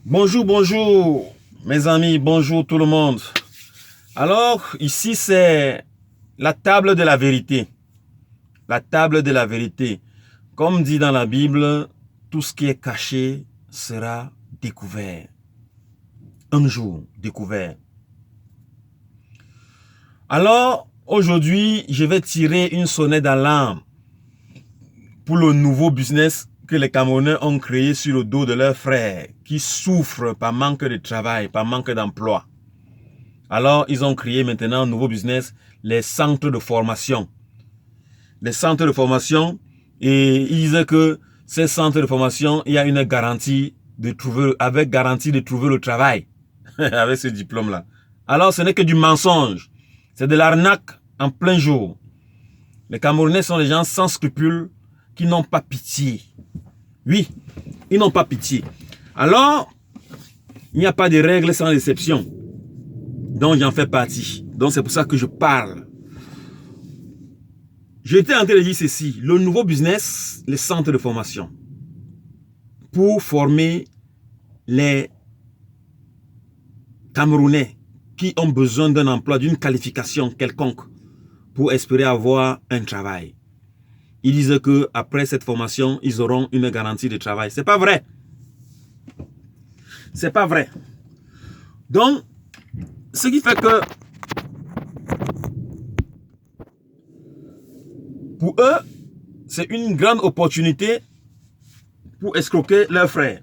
Bonjour, bonjour, mes amis, bonjour tout le monde. Alors, ici, c'est la table de la vérité. La table de la vérité. Comme dit dans la Bible, tout ce qui est caché sera découvert. Un jour, découvert. Alors, aujourd'hui, je vais tirer une sonnette d'alarme pour le nouveau business que les Camerounais ont créé sur le dos de leurs frères qui souffrent par manque de travail, par manque d'emploi. Alors, ils ont créé maintenant un nouveau business, les centres de formation. Les centres de formation, et ils disaient que ces centres de formation, il y a une garantie de trouver, avec garantie de trouver le travail, avec ce diplôme-là. Alors, ce n'est que du mensonge. C'est de l'arnaque en plein jour. Les Camerounais sont des gens sans scrupules qui n'ont pas pitié. Oui, ils n'ont pas pitié. Alors, il n'y a pas de règles sans exception. Donc, j'en fais partie. Donc, c'est pour ça que je parle. J'étais en train de dire ceci. Le nouveau business, les centres de formation. Pour former les Camerounais qui ont besoin d'un emploi, d'une qualification quelconque pour espérer avoir un travail. Ils disent qu'après cette formation, ils auront une garantie de travail. C'est pas vrai. C'est pas vrai. Donc, ce qui fait que pour eux, c'est une grande opportunité pour escroquer leurs frères.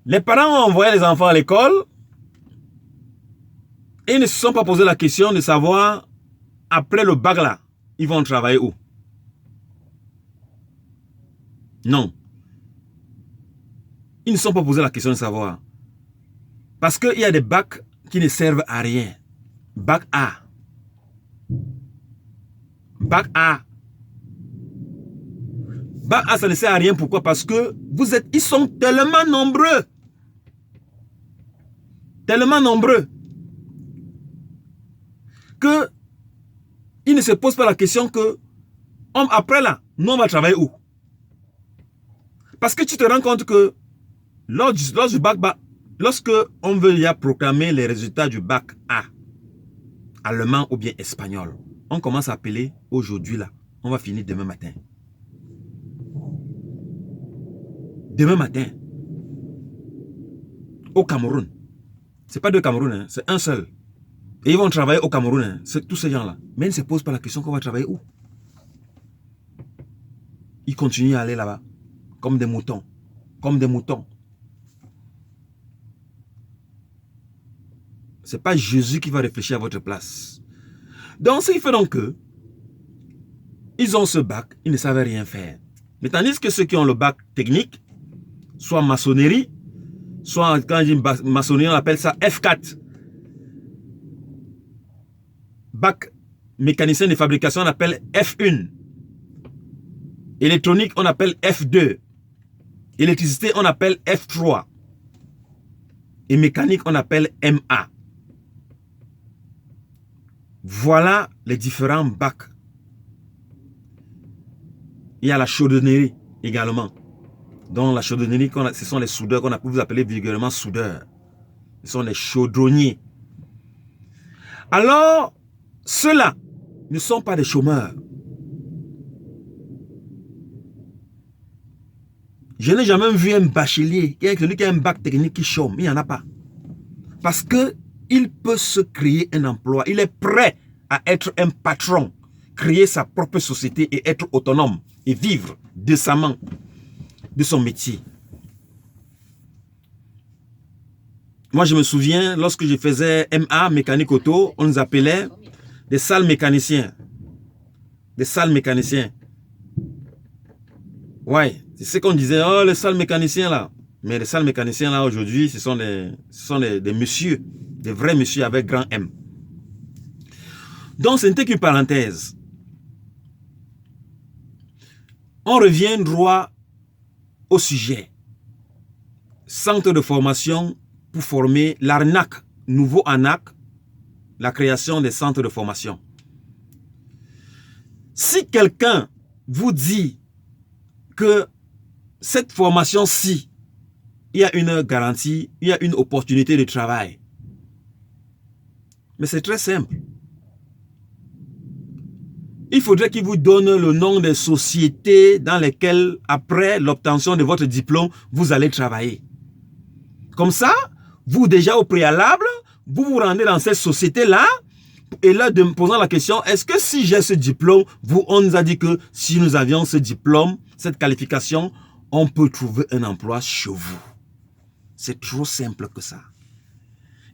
Les parents ont envoyé les enfants à l'école et ils ne se sont pas posé la question de savoir, après le bac là, ils vont travailler où? Non. Ils ne se sont pas posé la question de savoir. Parce qu'il y a des bacs qui ne servent à rien. Bac A. Bac A. Bac A, ça ne sert à rien. Pourquoi? Parce que ils sont tellement nombreux. Tellement nombreux. Que ils ne se posent pas la question que, après là, nous on va travailler où? Parce que tu te rends compte que lors du bac A, lorsque on veut y proclamer les résultats du bac A, allemand ou bien espagnol, on commence à appeler aujourd'hui là, on va finir demain matin. Demain matin, au Cameroun. C'est pas deux Cameroun, hein, c'est un seul. Et ils vont travailler au Cameroun, hein, c'est tous ces gens-là. Mais ils ne se posent pas la question qu'on va travailler où. Ils continuent à aller là-bas, comme des moutons. Comme des moutons. C'est pas Jésus qui va réfléchir à votre place. Donc, ce qui fait donc que ils ont ce bac, ils ne savaient rien faire. Mais tandis que ceux qui ont le bac technique, soit maçonnerie, soit quand je dis maçonnerie, on appelle ça F4. Bac mécanicien de fabrication, on appelle F1. Électronique, on appelle F2. Électricité, on appelle F3. Et mécanique, on appelle MA. Voilà les différents bacs. Il y a la chaudronnerie également. Donc la chaudronnerie, ce sont les soudeurs qu'on vous appelez vulgairement soudeurs. Ce sont les chaudronniers. Alors, ceux-là ne sont pas des chômeurs. Je n'ai jamais vu un bachelier, celui qui a un bac technique qui chôme. Il n'y en a pas. Parce qu'il peut se créer un emploi. Il est prêt à être un patron, créer sa propre société et être autonome et vivre décemment de son métier. Moi, je me souviens, lorsque je faisais MA, mécanique auto, on nous appelait des sales mécaniciens. Des sales mécaniciens. Ouais, c'est ce qu'on disait, oh, les sales mécaniciens là. Mais les sales mécaniciens là, aujourd'hui, ce sont des messieurs, des vrais messieurs avec grand M. Donc, ce n'était qu'une parenthèse. On revient droit au sujet. Centre de formation pour former l'arnaque, nouveau ANAC, la création des centres de formation. Si quelqu'un vous dit que cette formation-ci, il y a une garantie, il y a une opportunité de travail. Mais c'est très simple. Il faudrait qu'il vous donne le nom des sociétés dans lesquelles, après l'obtention de votre diplôme, vous allez travailler. Comme ça, vous déjà au préalable, vous vous rendez dans cette société-là et là, de me posant la question, est-ce que si j'ai ce diplôme, on nous a dit que si nous avions ce diplôme, cette qualification, on peut trouver un emploi chez vous. C'est trop simple que ça.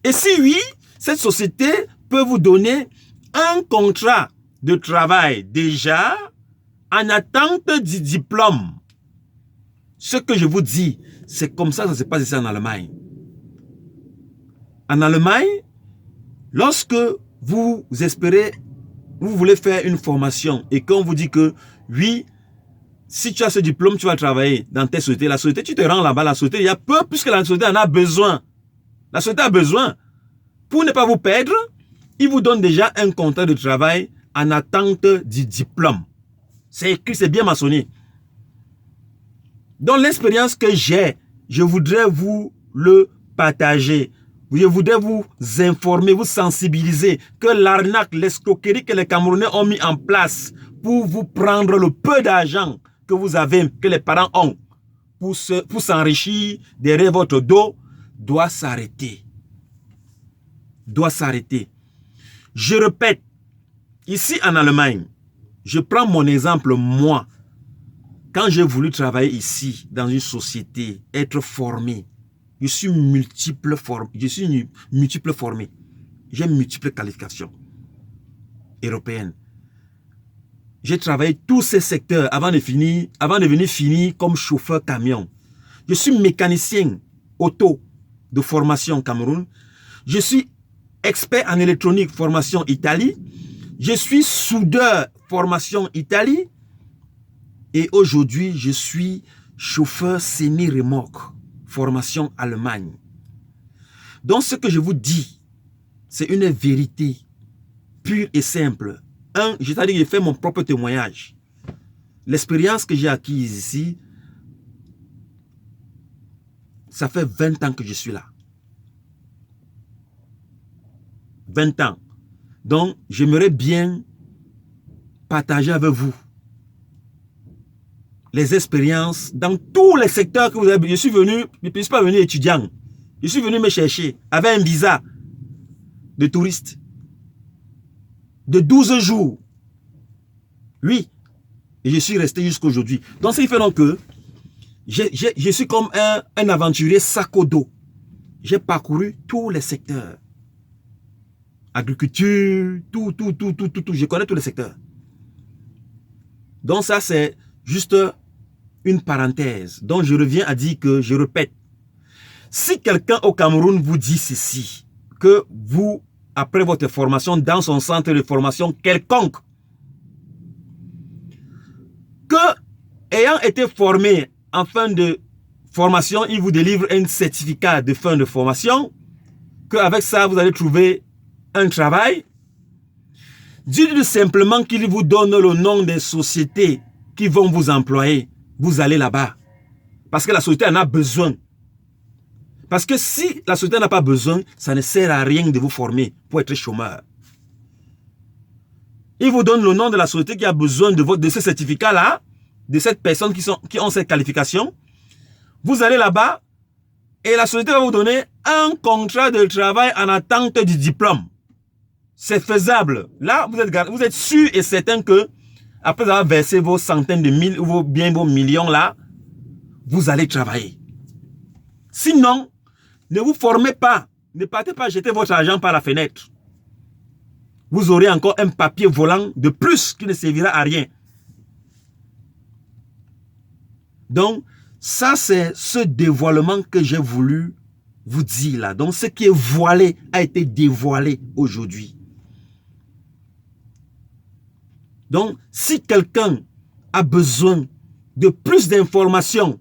Et si oui, cette société peut vous donner un contrat de travail déjà en attente du diplôme. Ce que je vous dis, c'est comme ça se passe ici en Allemagne. En Allemagne, lorsque vous espérez, vous voulez faire une formation et qu'on vous dit que oui, si tu as ce diplôme, tu vas travailler dans telle société. La société, tu te rends là-bas, la société, il y a peu puisque la société en a besoin. La société a besoin. Pour ne pas vous perdre, il vous donne déjà un contrat de travail en attente du diplôme. C'est écrit, c'est bien mentionné. Dans l'expérience que j'ai, je voudrais vous le partager. Je voudrais vous informer, vous sensibiliser que l'arnaque, l'escroquerie que les Camerounais ont mis en place pour vous prendre le peu d'argent que vous avez, que les parents ont, pour s'enrichir derrière votre dos, doit s'arrêter. Doit s'arrêter. Je répète, ici en Allemagne, je prends mon exemple, moi, quand j'ai voulu travailler ici, dans une société, être formé, je suis multiple formé. J'ai multiples qualifications européennes. J'ai travaillé tous ces secteurs avant de venir finir comme chauffeur camion. Je suis mécanicien auto de formation au Cameroun. Je suis expert en électronique formation Italie. Je suis soudeur formation Italie. Et aujourd'hui, je suis chauffeur semi-remorque formation Allemagne. Donc, ce que je vous dis, c'est une vérité pure et simple. C'est-à-dire que j'ai fait mon propre témoignage. L'expérience que j'ai acquise ici, ça fait 20 ans que je suis là. 20 ans. Donc, j'aimerais bien partager avec vous les expériences dans tous les secteurs que vous avez. Je suis pas venu étudiant. Je suis venu me chercher avec un visa de touriste de 12 jours. Oui. Et je suis resté jusqu'à aujourd'hui. Donc, ce qui fait donc que je suis comme un aventurier sac au dos. J'ai parcouru tous les secteurs. Agriculture, tout. Je connais tous les secteurs. Donc, ça, c'est juste une parenthèse. Donc, je reviens à dire que, je répète, si quelqu'un au Cameroun vous dit ceci, que vous, après votre formation dans son centre de formation quelconque, que, ayant été formé en fin de formation, il vous délivre un certificat de fin de formation, qu'avec ça, vous allez trouver un travail, dites-lui simplement qu'il vous donne le nom des sociétés qui vont vous employer. Vous allez là-bas. Parce que la société en a besoin. Parce que si la société n'a pas besoin, ça ne sert à rien de vous former pour être chômeur. Il vous donne le nom de la société qui a besoin de ce certificat-là, de cette personne qui ont cette qualification. Vous allez là-bas et la société va vous donner un contrat de travail en attente du diplôme. C'est faisable. Là, vous êtes sûr et certain que après avoir versé vos centaines de mille ou vos millions là, vous allez travailler. Sinon, ne vous formez pas. Ne partez pas jeter votre argent par la fenêtre. Vous aurez encore un papier volant de plus qui ne servira à rien. Donc, ça c'est ce dévoilement que j'ai voulu vous dire là. Donc, ce qui est voilé a été dévoilé aujourd'hui. Donc, si quelqu'un a besoin de plus d'informations,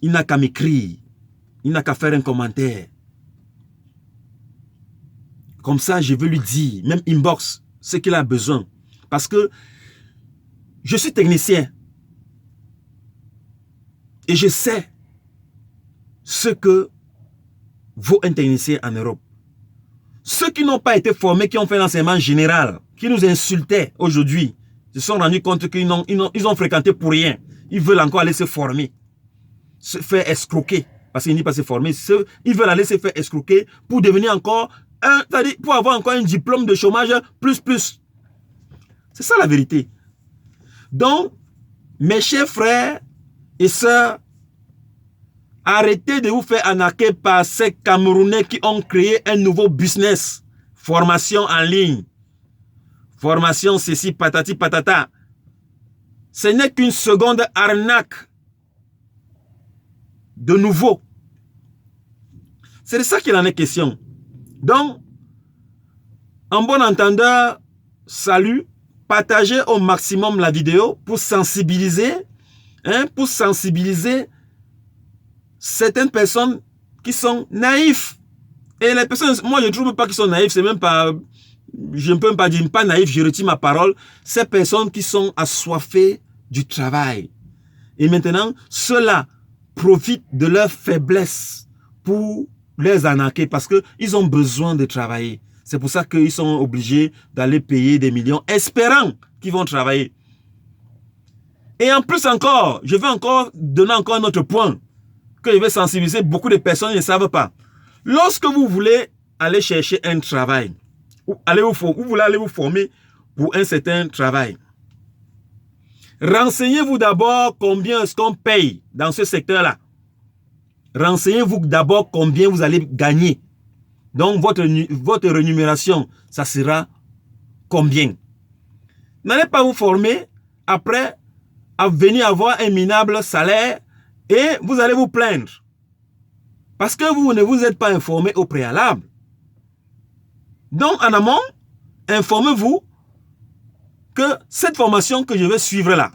il n'a qu'à m'écrire. Il n'a qu'à faire un commentaire. Comme ça, je veux lui dire, même inbox, ce qu'il a besoin. Parce que je suis technicien. Et je sais ce que vaut un technicien en Europe. Ceux qui n'ont pas été formés, qui ont fait l'enseignement général, qui nous insultaient aujourd'hui, se sont rendus compte qu'ils ont fréquenté pour rien. Ils veulent encore aller se former, se faire escroquer, parce qu'ils n'y pas se former. Ils veulent aller se faire escroquer pour devenir encore c'est-à-dire pour avoir encore un diplôme de chômage plus. C'est ça la vérité. Donc, mes chers frères et sœurs, arrêtez de vous faire arnaquer par ces Camerounais qui ont créé un nouveau business. Formation en ligne. Formation ceci, patati patata. Ce n'est qu'une seconde arnaque. De nouveau. C'est de ça qu'il en est question. Donc, en bon entendeur, salut, partagez au maximum la vidéo pour sensibiliser, certaines personnes qui sont naïfs. Et les personnes, moi je ne trouve pas qu'ils sont naïfs, c'est même pas, je ne peux même pas dire pas naïf, je retire ma parole. Ces personnes qui sont assoiffées du travail. Et maintenant, ceux-là profitent de leur faiblesse pour les arnaquer parce qu'ils ont besoin de travailler. C'est pour ça qu'ils sont obligés d'aller payer des millions, espérant qu'ils vont travailler. Et en plus encore, je vais encore donner encore un autre point que je vais sensibiliser beaucoup de personnes qui ne savent pas. Lorsque vous voulez aller chercher un travail, ou vous voulez aller vous former pour un certain travail, renseignez-vous d'abord combien est-ce qu'on paye dans ce secteur-là. Renseignez-vous d'abord combien vous allez gagner. Donc, votre rémunération, ça sera combien? N'allez pas vous former après venir avoir un minable salaire et vous allez vous plaindre. Parce que vous ne vous êtes pas informé au préalable. Donc, en amont, informez-vous que cette formation que je vais suivre là,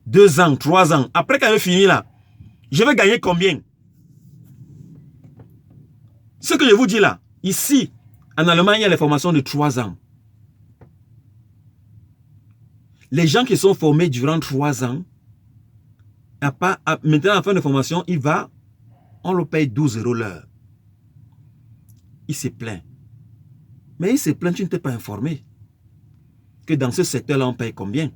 2 ans, 3 ans, après qu'elle ait fini là, je vais gagner combien? Ce que je vous dis là, ici, en Allemagne, il y a les formations de 3 ans. Les gens qui sont formés durant 3 ans, maintenant, à la fin de formation, on le paye 12 € l'heure. Il se plaint. Mais il se plaint, tu ne t'es pas informé. Que dans ce secteur-là, on paye combien?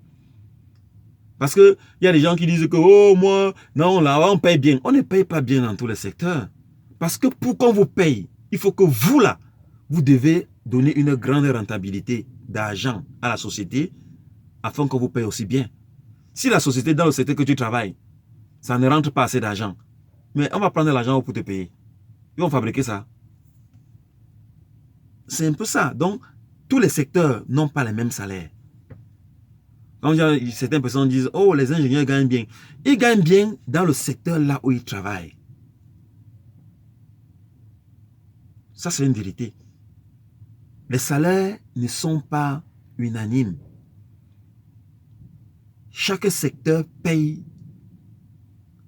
Parce qu'il y a des gens qui disent que, oh, moi, non, là, on paye bien. On ne paye pas bien dans tous les secteurs. Parce que pour qu'on vous paye, il faut que vous, là, vous devez donner une grande rentabilité d'argent à la société afin qu'on vous paye aussi bien. Si la société, dans le secteur que tu travailles, ça ne rentre pas assez d'argent, mais on va prendre l'argent pour te payer. Ils vont fabriquer ça. C'est un peu ça. Donc, tous les secteurs n'ont pas les mêmes salaires. Quand certaines personnes disent, oh, les ingénieurs gagnent bien. Ils gagnent bien dans le secteur là où ils travaillent. Ça, c'est une vérité. Les salaires ne sont pas unanimes. Chaque secteur paye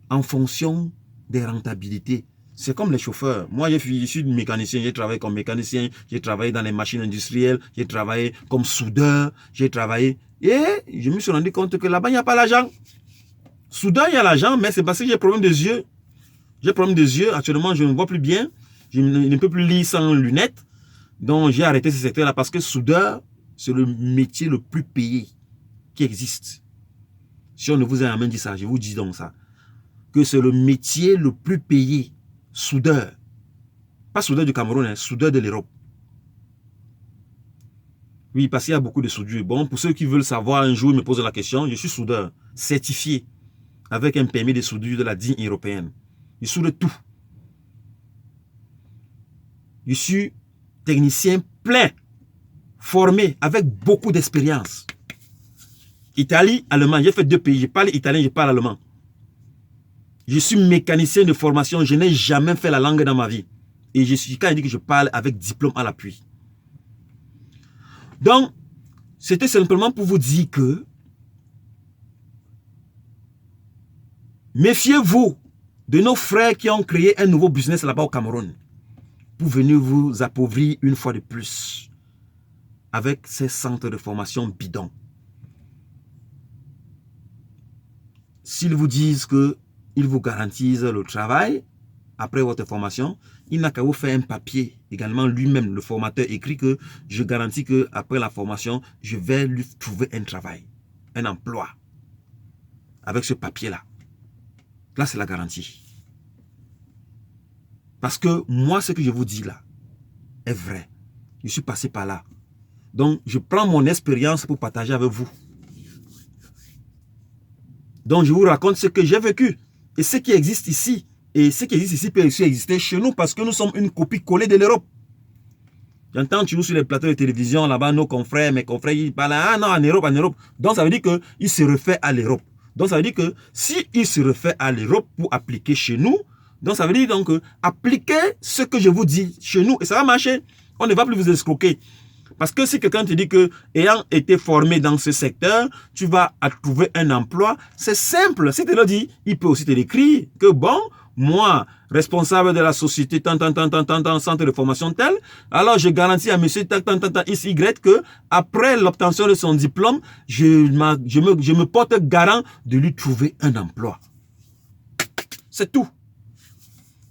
en fonction des rentabilités. C'est comme les chauffeurs. Moi, je suis mécanicien, j'ai travaillé comme mécanicien, j'ai travaillé dans les machines industrielles, j'ai travaillé comme soudeur, j'ai travaillé... Et je me suis rendu compte que là-bas, il n'y a pas l'argent. Soudeur, il y a l'argent, mais c'est parce que j'ai problème des yeux. J'ai problème des yeux. Actuellement, je ne vois plus bien. Je ne peux plus lire sans lunettes. Donc, j'ai arrêté ce secteur-là parce que soudeur, c'est le métier le plus payé qui existe. Si on ne vous a jamais dit ça, je vous dis donc ça. Que c'est le métier le plus payé. Soudeur. Pas soudeur du Cameroun, hein, soudeur de l'Europe. Oui, parce qu'il y a beaucoup de soudure. Bon, pour ceux qui veulent savoir, un jour, ils me posent la question. Je suis soudeur certifié avec un permis de soudure de la DIN européenne. Je soude tout. Je suis technicien plein, formé, avec beaucoup d'expérience. Italie, Allemagne. J'ai fait 2 pays. Je parle italien, je parle allemand. Je suis mécanicien de formation. Je n'ai jamais fait la langue dans ma vie. Et quand je dis que je parle avec diplôme à l'appui. Donc, c'était simplement pour vous dire que méfiez-vous de nos frères qui ont créé un nouveau business là-bas au Cameroun pour venir vous appauvrir une fois de plus avec ces centres de formation bidons. s'ils vous disent qu'ils vous garantissent le travail après votre formation, il n'a qu'à vous faire un papier. Également, lui-même, le formateur écrit que je garantis qu'après la formation, je vais lui trouver un travail, un emploi. Avec ce papier-là. Là, c'est la garantie. Parce que moi, ce que je vous dis là est vrai. Je suis passé par là. Donc, je prends mon expérience pour partager avec vous. Donc, je vous raconte ce que j'ai vécu. Et ce qui existe ici. Et ce qui existe ici peut aussi exister chez nous parce que nous sommes une copie collée de l'Europe. J'entends toujours sur les plateaux de télévision, là-bas, nos confrères, mes confrères, ils parlent, ah non, en Europe. Donc, ça veut dire qu'ils se réfèrent à l'Europe. Donc, ça veut dire que s'ils se réfèrent à l'Europe pour appliquer chez nous, donc ça veut dire donc appliquer ce que je vous dis chez nous et ça va marcher. On ne va plus vous escroquer. Parce que si quelqu'un te dit que, ayant été formé dans ce secteur, tu vas trouver un emploi, c'est simple. Si tu le dis, il peut aussi te l'écrire que bon, moi, responsable de la société, centre de formation tel, alors je garantis à monsieur XY que après l'obtention de son diplôme, je me porte garant de lui trouver un emploi. C'est tout.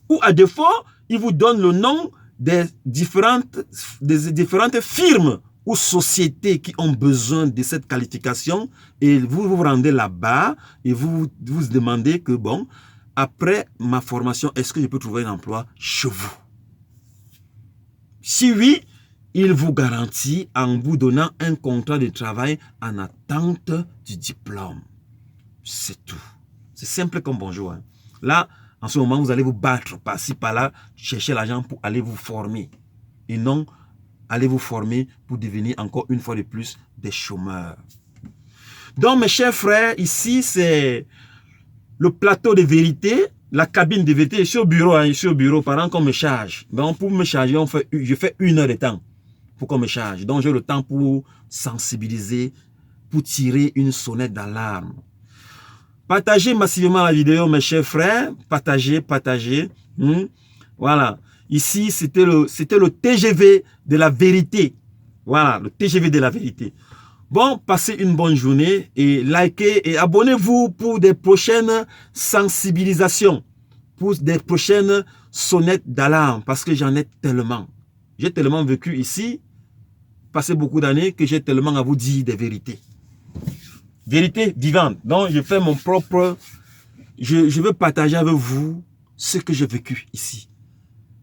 Ou à défaut, il vous donne le nom des différentes firmes ou sociétés qui ont besoin de cette qualification et vous vous rendez là-bas et vous vous demandez que bon, après ma formation, est-ce que je peux trouver un emploi chez vous? Si oui, il vous garantit en vous donnant un contrat de travail en attente du diplôme. C'est tout. C'est simple comme bonjour. Hein. Là, en ce moment, vous allez vous battre par-ci, par-là, chercher l'argent pour aller vous former. Et non, allez vous former pour devenir encore une fois de plus des chômeurs. Donc, mes chers frères, ici, c'est le plateau de vérité, la cabine de vérité. Je suis au bureau, hein, je suis au bureau pendant qu'on me charge. Donc, pour me charger, je fais 1 heure de temps pour qu'on me charge. Donc, j'ai le temps pour sensibiliser, pour tirer une sonnette d'alarme. Partagez massivement la vidéo, mes chers frères. Partagez. Voilà. Ici, c'était le TGV de la vérité. Voilà, le TGV de la vérité. Bon, passez une bonne journée et likez et abonnez-vous pour des prochaines sensibilisations, pour des prochaines sonnettes d'alarme, parce que j'en ai tellement. J'ai tellement vécu ici, passé beaucoup d'années, que j'ai tellement à vous dire des vérités. Vérité vivante. Donc, je fais mon propre... Je veux partager avec vous ce que j'ai vécu ici.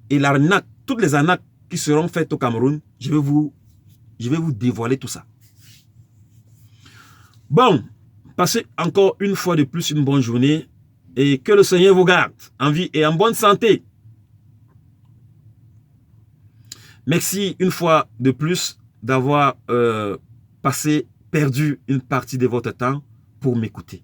Et l'arnaque, toutes les arnaques qui seront faites au Cameroun, je vais vous dévoiler tout ça. Bon, passez encore une fois de plus une bonne journée et que le Seigneur vous garde en vie et en bonne santé. Merci une fois de plus d'avoir perdu une partie de votre temps pour m'écouter.